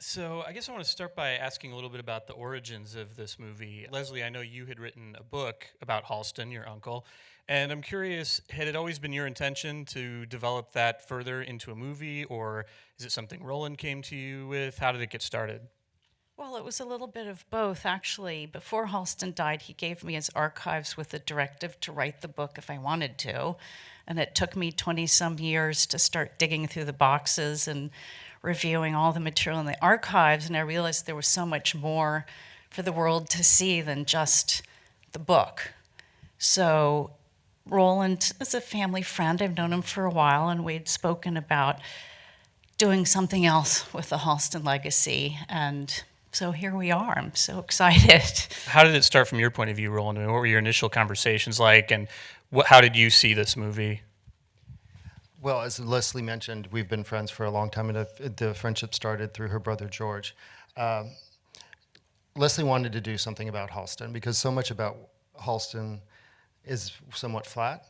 So I guess I want to start by asking a little bit about the origins of this movie. Lesley, I know you had written a book about Halston, your uncle, and I'm curious, had it always been your intention to develop that further into a movie, or is it something Roland came to you with? How did it get started? Well, it was a little bit of both, actually. Before Halston died, he gave me his archives with the directive to write the book if I wanted to. And it took me 20 some years to start digging through the boxes and reviewing all the material in the archives. And I realized there was so much more for the world to see than just the book. So Roland is a family friend. I've known him for a while, and we'd spoken about doing something else with the Halston legacy. And so here we are. I'm so excited. How did it start from your point of view, Roland? I mean, what were your initial conversations like, and how did you see this movie? Well, as Lesley mentioned, we've been friends for a long time, and the friendship started through her brother George. Lesley wanted to do something about Halston because so much about Halston is somewhat flat.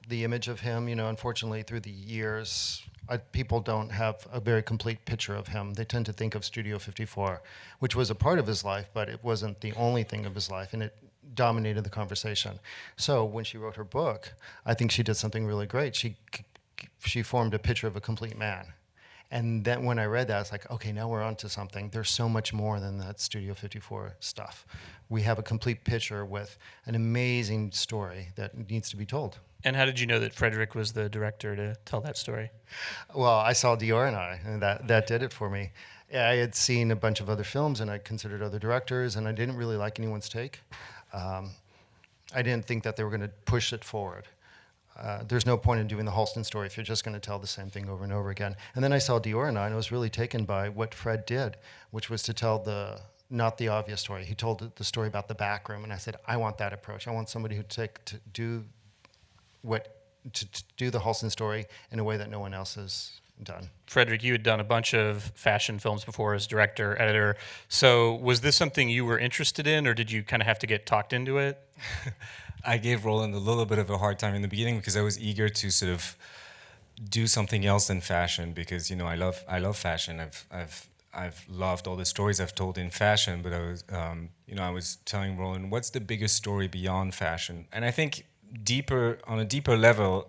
The image of him, unfortunately, through the years, people don't have a very complete picture of him. They tend to think of Studio 54, which was a part of his life, but it wasn't the only thing of his life, and it dominated the conversation. So when she wrote her book, I think she did something really great. She formed a picture of a complete man. And then when I read that, I was like, okay, now we're on to something. There's so much more than that Studio 54 stuff. We have a complete picture with an amazing story that needs to be told. And how did you know that Frédéric was the director to tell that story? Well, I saw Dior and that did it for me. I had seen a bunch of other films, and I considered other directors, and I didn't really like anyone's take. I didn't think that they were going to push it forward. There's no point in doing the Halston story if you're just going to tell the same thing over and over again. And then I saw Dior and I was really taken by what Fred did, which was to tell not the obvious story. He told the story about the back room, and I said, I want that approach. I want somebody who to do the Halston story in a way that no one else has done. Frédéric, you had done a bunch of fashion films before as director, editor. So was this something you were interested in, or did you kind of have to get talked into it? I gave Roland a little bit of a hard time in the beginning because I was eager to sort of do something else than fashion because I love fashion. I've loved all the stories I've told in fashion, but I was telling Roland, what's the biggest story beyond fashion? And I think on a deeper level,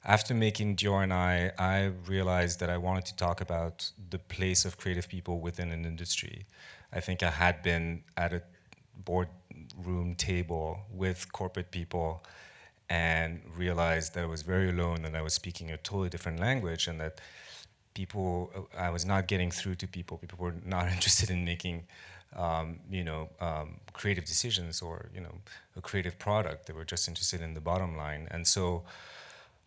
after making Dior and I realized that I wanted to talk about the place of creative people within an industry. I think I had been at a boardroom table with corporate people and realized that I was very alone and I was speaking a totally different language and that I was not getting through to people. People were not interested in making creative decisions or a creative product. They were just interested in the bottom line. And so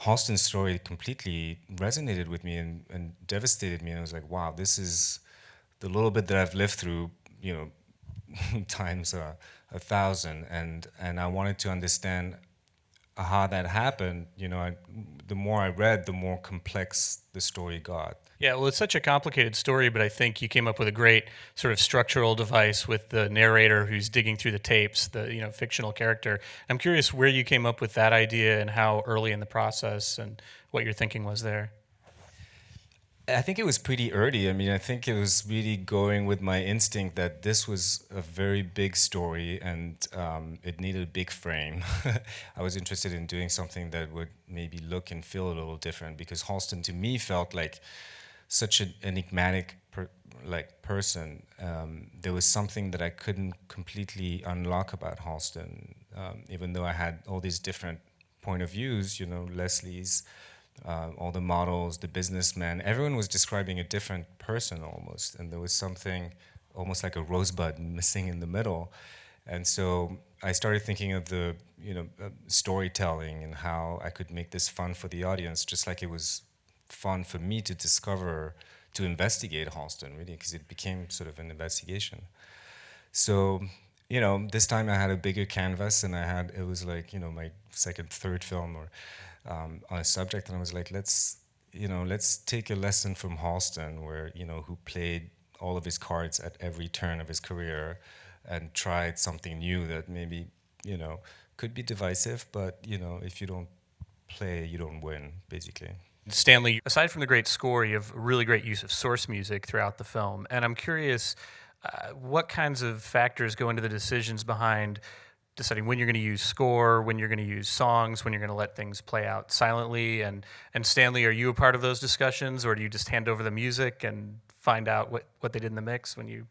Halston's story completely resonated with me and devastated me. And I was like, wow, this is the little bit that I've lived through, times 1,000. And I wanted to understand how that happened. The more I read, the more complex the story got. Yeah, well, it's such a complicated story, but I think you came up with a great sort of structural device with the narrator who's digging through the tapes, the fictional character. I'm curious where you came up with that idea and how early in the process and what your thinking was there. I think it was pretty early. I mean, I think it was really going with my instinct that this was a very big story and it needed a big frame. I was interested in doing something that would maybe look and feel a little different because Halston to me felt like such an enigmatic person. There was something that I couldn't completely unlock about Halston, even though I had all these different point of views, Lesley's, all the models, the businessmen, everyone was describing a different person almost, and there was something almost like a rosebud missing in the middle. And so I started thinking of the storytelling and how I could make this fun for the audience, just like it was fun for me to investigate Halston, really, because it became sort of an investigation. So, this time I had a bigger canvas, and it was like, my third film or on a subject, and I was like, let's take a lesson from Halston, where, who played all of his cards at every turn of his career and tried something new that maybe, could be divisive, but, if you don't play, you don't win, basically. Stanley, aside from the great score, you have really great use of source music throughout the film. And I'm curious, what kinds of factors go into the decisions behind deciding when you're going to use score, when you're going to use songs, when you're going to let things play out silently? And Stanley, are you a part of those discussions, or do you just hand over the music and find out what they did in the mix when you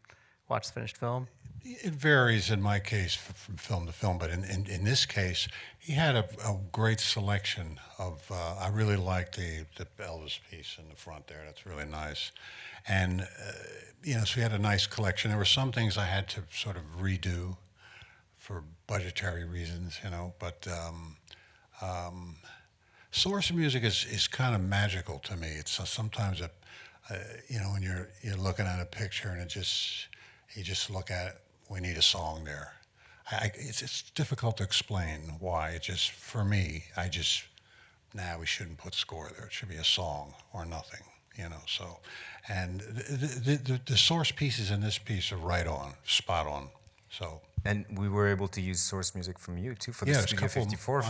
watch the finished film? It varies in my case from film to film, but in this case, he had a great selection of. I really liked the Elvis piece in the front there. That's really nice, and so he had a nice collection. There were some things I had to sort of redo for budgetary reasons, but source music is kind of magical to me. It's sometimes when you're looking at a picture and you just look at it. We need a song there. It's difficult to explain why. It just, for me, we shouldn't put score there. It should be a song or nothing, so. And the source pieces in this piece are right on, spot on, so. And we were able to use source music from you, too, for the Yeah, Studio 54.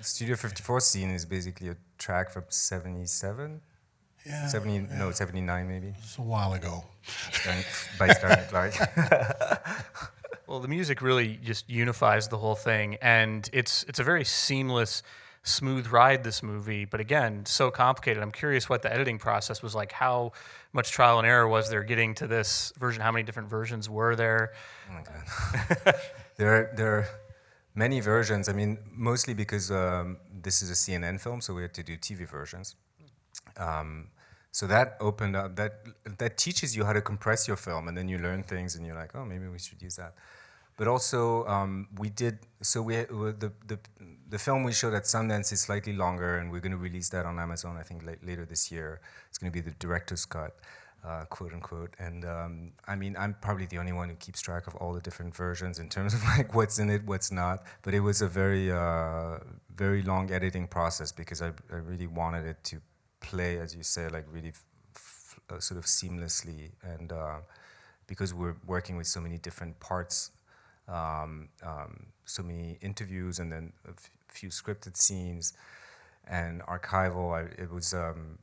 Studio 54 scene is basically a track from 77? Yeah, 79 maybe. It's a while ago. By Stanley Clarke. Well, the music really just unifies the whole thing, and it's a very seamless, smooth ride, this movie, but again, so complicated. I'm curious what the editing process was like. How much trial and error was there getting to this version? How many different versions were there? Oh my God. There are many versions. I mean, mostly because this is a CNN film, so we had to do TV versions. So that opened up, that teaches you how to compress your film, and then you learn things, and you're like, oh, maybe we should use that. But also, the film we showed at Sundance is slightly longer, and we're going to release that on Amazon, I think, later this year. It's going to be the director's cut, quote unquote. And I mean, I'm probably the only one who keeps track of all the different versions in terms of like what's in it, what's not. But it was a very, very long editing process because I really wanted it to play, as you say, like really sort of seamlessly, and because we're working with so many different parts, so many interviews, and then a few scripted scenes and archival, it was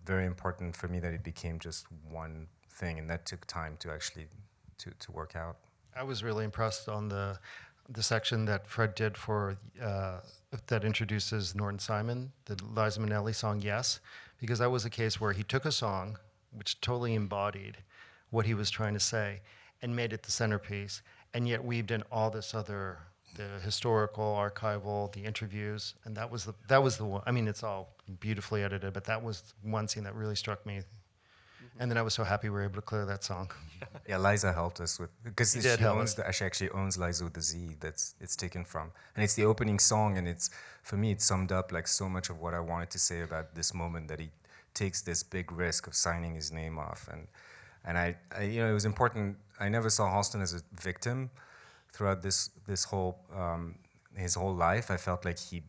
very important for me that it became just one thing, and that took time to actually to work out. I was really impressed on the section that Fred did for that introduces Norton Simon, the Liza Minnelli song "Yes," because that was a case where he took a song which totally embodied what he was trying to say and made it the centerpiece, and yet weaved in all this other, the historical, archival, the interviews, and that was the one. I mean, it's all beautifully edited, but that was one scene that really struck me. And then I was so happy we were able to clear that song. Yeah, Liza helped us with, because she actually owns Liza with the Z it's taken from. And it's the opening song, and for me, it summed up like so much of what I wanted to say about this moment, that he takes this big risk of signing his name off. And I it was important. I never saw Halston as a victim throughout this whole, his whole life. I felt like he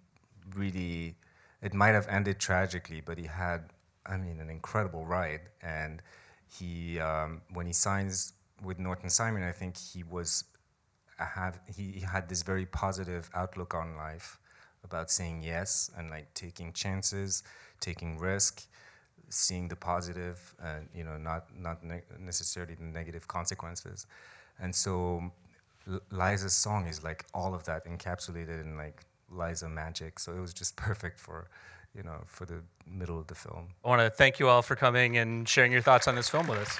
really, it might have ended tragically, but he had, an incredible ride. And he, when he signs with Norton Simon, I think he had this very positive outlook on life about saying yes and like taking chances, taking risk, seeing the positive, and not necessarily the negative consequences. And so Liza's song is like all of that encapsulated in like Liza magic. So it was just perfect for the middle of the film. I want to thank you all for coming and sharing your thoughts on this film with us.